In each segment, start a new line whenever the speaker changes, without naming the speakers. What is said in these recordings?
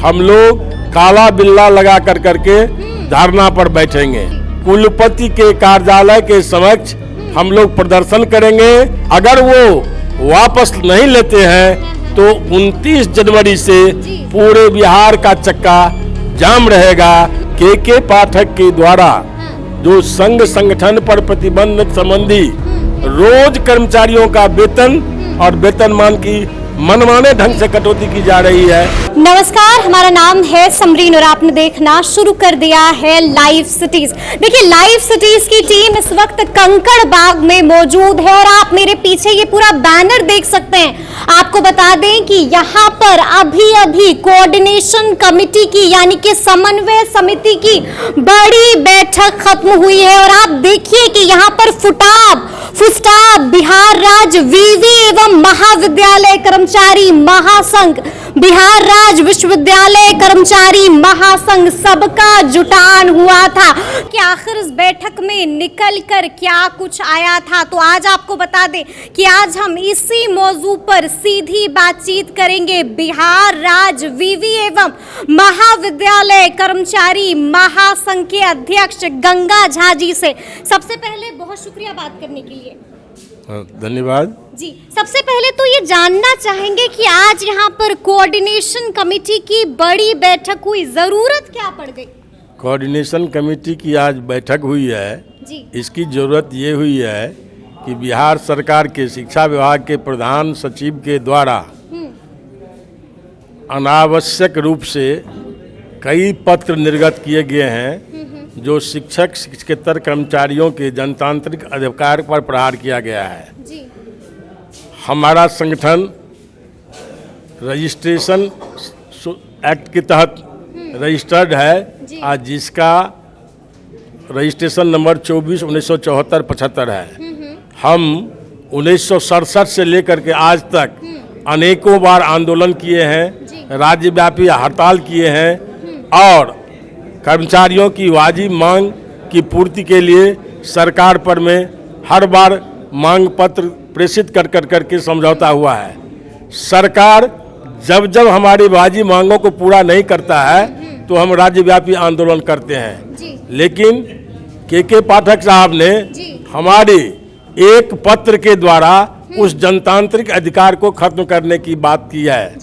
हम लोग काला बिल्ला लगा कर करके धरना पर बैठेंगे। कुलपति के कार्यालय के समक्ष हम लोग प्रदर्शन करेंगे। अगर वो वापस नहीं लेते हैं तो 29 जनवरी से पूरे बिहार का चक्का जाम रहेगा। के पाठक के द्वारा जो संघ संगठन पर प्रतिबंध संबंधी रोज कर्मचारियों का वेतन और वेतनमान की मनमाने ढंग से कटौती की जा रही है।
नमस्कार, हमारा नाम है समरीन और आपने देखना शुरू कर दिया है लाइव सिटीज। देखिए, लाइव सिटीज की टीम इस वक्त कंकड़ बाग में मौजूद है और आप मेरे पीछे ये पूरा बैनर देख सकते हैं। आपको बता दें कि यहाँ पर अभी कोऑर्डिनेशन कमेटी की यानी कि समन्वय समिति की बड़ी बैठक खत्म हुई है और आप देखिए कि यहाँ पर फुस्टाब बिहार राज्य विवि एवं महाविद्यालय कर्मचारी महासंघ, बिहार राज्य विश्वविद्यालय कर्मचारी महासंघ सबका जुटान हुआ था कि आखिर इस बैठक में निकल कर क्या कुछ आया था। तो आज आपको बता दें कि आज हम इसी मौजू पर सीधी बातचीत करेंगे बिहार राज्य विवि एवं महाविद्यालय कर्मचारी महासंघ के अध्यक्ष गंगा झा जी से। सबसे पहले बहुत शुक्रिया बात करने के लिए।
धन्यवाद
जी। सबसे पहले तो ये जानना चाहेंगे कि आज यहाँ पर कोऑर्डिनेशन कमेटी की बड़ी बैठक हुई, जरूरत क्या पड़ गई?
कोऑर्डिनेशन कमेटी की आज बैठक हुई है
जी।
इसकी जरूरत ये हुई है कि बिहार सरकार के शिक्षा विभाग के प्रधान सचिव के द्वारा अनावश्यक रूप से कई पत्र निर्गत किए गए हैं जो शिक्षक शिक्षकेतर कर्मचारियों के जनतांत्रिक अधिकार पर प्रहार किया गया है
जी।
हमारा संगठन रजिस्ट्रेशन एक्ट के तहत रजिस्टर्ड है आज, जिसका रजिस्ट्रेशन नंबर 24/1974-75 है। हम 1967 से लेकर के आज तक अनेकों बार आंदोलन किए हैं, राज्यव्यापी हड़ताल किए हैं और कर्मचारियों की वाजिब मांग की पूर्ति के लिए सरकार पर में हर बार मांग पत्र प्रेषित कर करके समझौता हुआ है। सरकार जब हमारी वाजिब मांगों को पूरा नहीं करता है तो हम राज्यव्यापी आंदोलन करते हैं। लेकिन के पाठक साहब ने हमारे एक पत्र के द्वारा उस जनतांत्रिक अधिकार को खत्म करने की बात की है।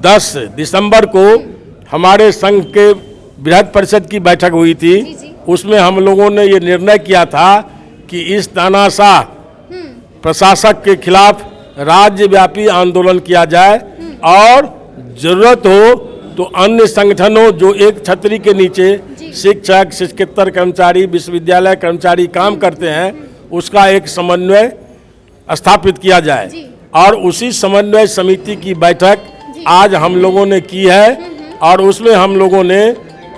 10 दिसंबर को हमारे संघ के बृहद परिषद की बैठक हुई थी। उसमें हम लोगों ने ये निर्णय किया था कि इस तानाशाह प्रशासक के खिलाफ राज्यव्यापी आंदोलन किया जाए और जरूरत हो तो अन्य संगठनों जो एक छतरी के नीचे शिक्षक शिक्षकेतर कर्मचारी विश्वविद्यालय कर्मचारी काम करते हैं उसका एक समन्वय स्थापित किया जाए। और उसी समन्वय समिति की बैठक आज हम लोगों ने की है और उसमें हम लोगों ने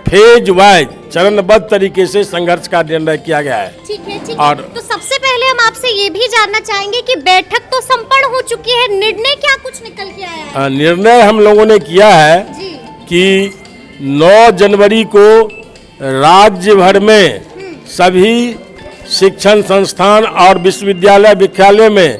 फेज वाइज चरणबद्ध तरीके से संघर्ष का निर्णय किया गया है।
ठीक है। और तो सबसे पहले हम आपसे ये भी जानना चाहेंगे कि बैठक तो संपन्न हो चुकी है, निर्णय क्या कुछ निकल के आया है?
निर्णय हम लोगों ने किया है कि 9 जनवरी को राज्य भर में सभी शिक्षण संस्थान और विश्वविद्यालय विद्यालय में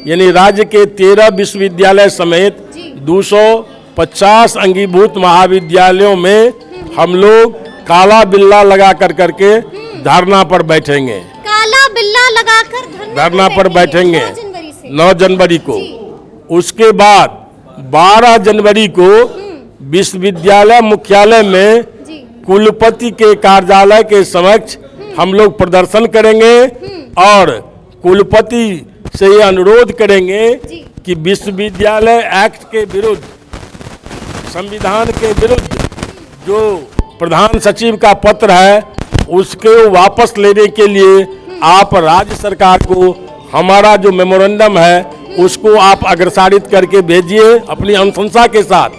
यानी राज्य के 13 विश्वविद्यालय समेत 250 अंगीभूत महाविद्यालयों में हम लोग काला बिल्ला लगा कर करके धरना पर बैठेंगे।
काला बिल्ला लगाकर
धरना पर बैठेंगे 9 जनवरी को। उसके बाद 12 जनवरी को विश्वविद्यालय मुख्यालय में कुलपति के कार्यालय के समक्ष हम लोग प्रदर्शन करेंगे और कुलपति से ये अनुरोध करेंगे कि विश्वविद्यालय एक्ट के विरुद्ध, संविधान के विरुद्ध जो प्रधान सचिव का पत्र है उसके वापस लेने के लिए आप राज्य सरकार को हमारा जो मेमोरेंडम है उसको आप अग्रसारित करके भेजिए अपनी अनुशंसा के साथ।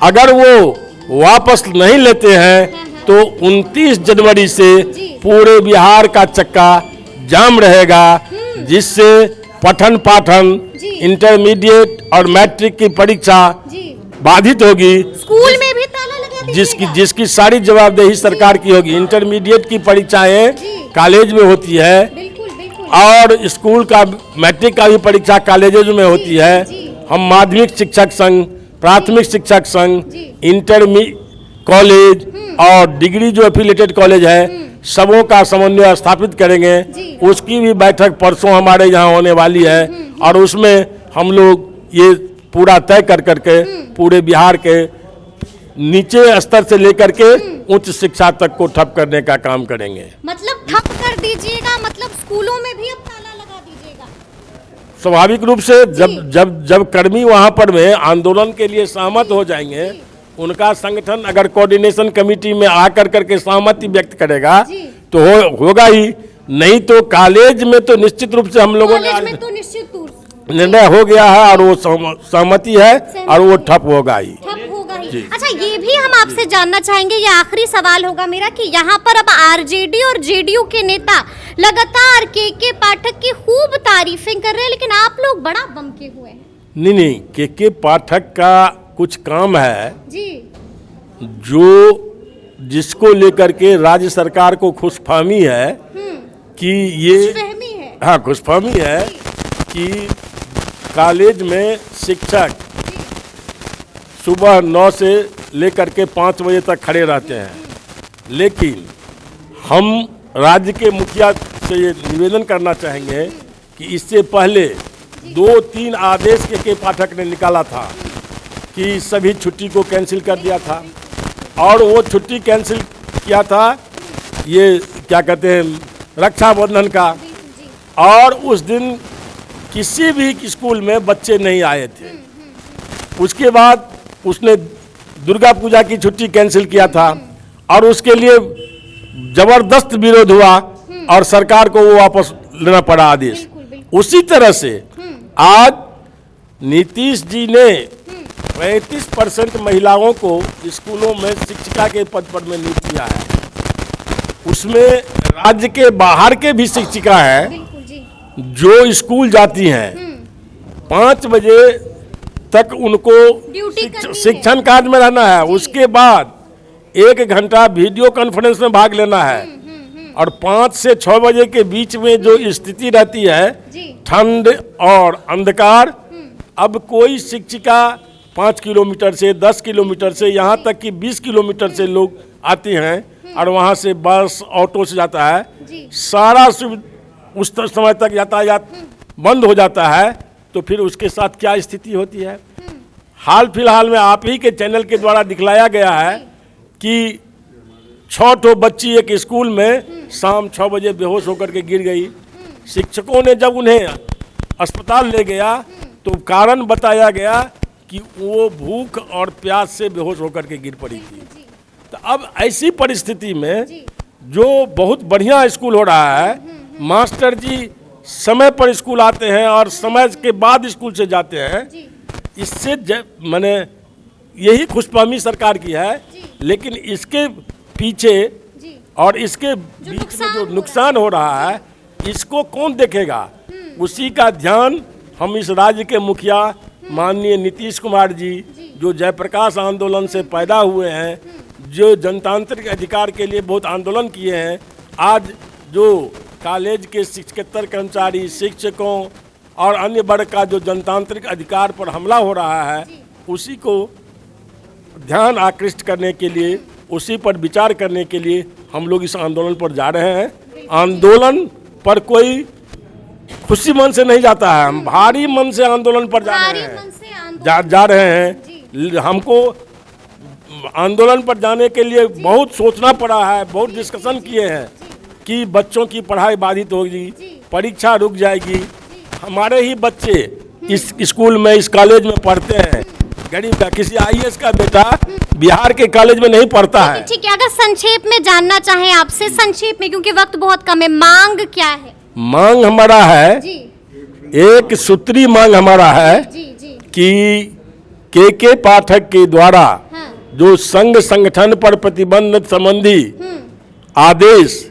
अगर वो वापस नहीं लेते हैं तो 29 जनवरी से पूरे बिहार का चक्का जाम रहेगा, जिससे पठन पाठन इंटरमीडिएट और मैट्रिक की परीक्षा बाधित होगी।
स्कूल में भी ताला लगा दीजिएगा।
जिसकी सारी जवाबदेही सरकार की होगी। इंटरमीडिएट की परीक्षाएं कॉलेज में होती है और स्कूल का मैट्रिक का भी परीक्षा कॉलेजों में होती है। हम माध्यमिक शिक्षक संघ प्राथमिक शिक्षक संघ,
जी।
कॉलेज और डिग्री जो एफिलेटेड कॉलेज है सबों का समन्वय स्थापित करेंगे।
जी।
उसकी भी बैठक परसों हमारे यहाँ होने वाली है और उसमें हम लोग ये पूरा तय कर करके पूरे बिहार के नीचे स्तर से लेकर के उच्च शिक्षा तक को ठप करने का काम करेंगे।
मतलब ठप कर दीजिएगा, मतलब स्कूलों में भी अब ताला लगा दीजिएगा।
स्वाभाविक रूप से जब कर्मी वहां पर में आंदोलन के लिए सहमत हो जाएंगे, उनका संगठन अगर कोऑर्डिनेशन कमेटी में आकर करके सहमति व्यक्त करेगा
जी।
तो होगा ही, नहीं तो कॉलेज में तो निश्चित रूप से हम लोगों ने
कॉलेज में तो निश्चित रूप से
निर्णय हो गया है और वो सहमति है और वो ठप होगा ही।
ठप होगा ही। अच्छा, ये भी हम आपसे जानना चाहेंगे, ये आखिरी सवाल होगा मेरा, कि यहाँ पर अब आरजेडी और जेडीयू के नेता लगातार के पाठक की खूब तारीफें कर रहे हैं, लेकिन आप लोग बड़ा बमके हुए हैं।
नहीं, के पाठक का कुछ काम है
जी।
जिसको लेकर के राज्य सरकार को खुशफहमी है कि ये
खुशफहमी है।
हाँ, खुशफहमी है कि कॉलेज में शिक्षक सुबह 9 से लेकर के 5 बजे तक खड़े रहते हैं, लेकिन हम राज्य के मुखिया से ये निवेदन करना चाहेंगे कि इससे पहले 2-3 आदेश के पाठक ने निकाला था कि सभी छुट्टी को कैंसिल कर दिया था और वो छुट्टी कैंसिल किया था ये क्या कहते हैं रक्षाबंधन का, और उस दिन किसी भी स्कूल में बच्चे नहीं आए थे। उसके बाद उसने दुर्गा पूजा की छुट्टी कैंसिल किया था और उसके लिए जबरदस्त विरोध हुआ और सरकार को वो वापस लेना पड़ा आदेश। उसी तरह से आज नीतीश जी ने 35% महिलाओं को स्कूलों में शिक्षिका के पद पर में नियुक्त किया है। उसमें राज्य के बाहर के भी शिक्षिका हैं जो स्कूल जाती हैं, 5 बजे तक उनको शिक्षण कार्य में रहना है, उसके बाद 1 घंटा वीडियो कॉन्फ्रेंस में भाग लेना है और 5 से 6 बजे के बीच में जो स्थिति रहती है ठंड और अंधकार, अब कोई शिक्षिका 5 किलोमीटर से 10 किलोमीटर से यहाँ तक कि 20 किलोमीटर से लोग आते हैं और वहाँ से बस ऑटो से जाता है, सारा उस समय तक यातायात बंद हो जाता है, तो फिर उसके साथ क्या स्थिति होती है। हाल फिलहाल में आप ही के चैनल के द्वारा दिखलाया गया है कि 6 बच्ची एक स्कूल में शाम 6 बजे बेहोश होकर के गिर गई। शिक्षकों ने जब उन्हें अस्पताल ले गया तो कारण बताया गया कि वो भूख और प्यास से बेहोश होकर के गिर पड़ी थी। तो अब ऐसी परिस्थिति में जो बहुत बढ़िया स्कूल हो रहा है, मास्टर जी समय पर स्कूल आते हैं और समय के बाद स्कूल से जाते हैं, इससे मैंने यही खुशफहमी सरकार की है। लेकिन इसके पीछे और इसके बीच में जो नुकसान हो रहा है, इसको कौन देखेगा? उसी का ध्यान हम इस राज्य के मुखिया माननीय नीतीश कुमार जी, जो जयप्रकाश आंदोलन से पैदा हुए हैं, जो जनतांत्रिक अधिकार के लिए बहुत आंदोलन किए हैं, आज जो कॉलेज के शिक्षकेतर कर्मचारी, शिक्षकों और अन्य वर्ग का जो जनतांत्रिक अधिकार पर हमला हो रहा है, उसी को ध्यान आकृष्ट करने के लिए, उसी पर विचार करने के लिए हम लोग इस आंदोलन पर जा रहे हैं। आंदोलन पर कोई खुशी मन से नहीं जाता है, हम भारी मन से आंदोलन पर जा रहे हैं। हमको आंदोलन पर जाने के लिए बहुत सोचना पड़ा है, बहुत डिस्कशन किए हैं कि बच्चों की पढ़ाई बाधित होगी, परीक्षा रुक जाएगी। हमारे ही बच्चे इस स्कूल में, इस कॉलेज में पढ़ते हैं, गरीब का किसी आईएएस का बेटा बिहार के कॉलेज में नहीं पढ़ता है।
ठीक है, अगर संक्षेप में जानना चाहें आपसे, संक्षेप में, क्योंकि वक्त बहुत कम है, मांग क्या है?
मांग हमारा है, एक सूत्री मांग हमारा है कि के पाठक के द्वारा जो संघ संगठन पर प्रतिबंध संबंधी आदेश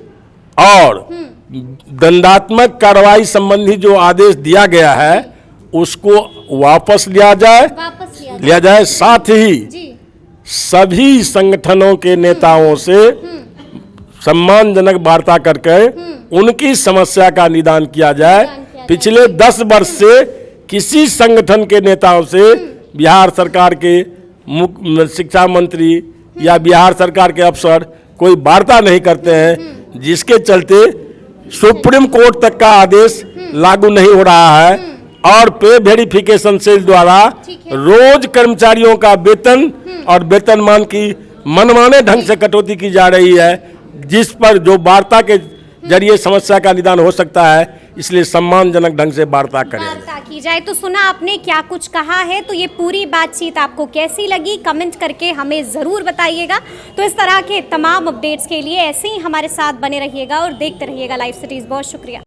और दंडात्मक कार्रवाई संबंधी जो आदेश दिया गया है उसको वापस लिया जाए। साथ ही सभी संगठनों के नेताओं से सम्मानजनक वार्ता करके उनकी समस्या का निदान किया जाए। पिछले 10 वर्ष से किसी संगठन के नेताओं से बिहार सरकार के मुख्य शिक्षा मंत्री या बिहार सरकार के अफसर कोई वार्ता नहीं करते हैं, जिसके चलते सुप्रीम कोर्ट तक का आदेश लागू नहीं हो रहा है और पे वेरिफिकेशन सेल द्वारा रोज कर्मचारियों का वेतन और वेतनमान की मनमाने ढंग से कटौती की जा रही है, जिस पर जो वार्ता के जरिए समस्या का निदान हो सकता है, इसलिए सम्मानजनक ढंग से वार्ता करें।
वार्ता की जाए। तो सुना आपने क्या कुछ कहा है, तो ये पूरी बातचीत आपको कैसी लगी कमेंट करके हमें ज़रूर बताइएगा। तो इस तरह के तमाम अपडेट्स के लिए ऐसे ही हमारे साथ बने रहिएगा और देखते रहिएगा लाइव सिटीज़। बहुत शुक्रिया।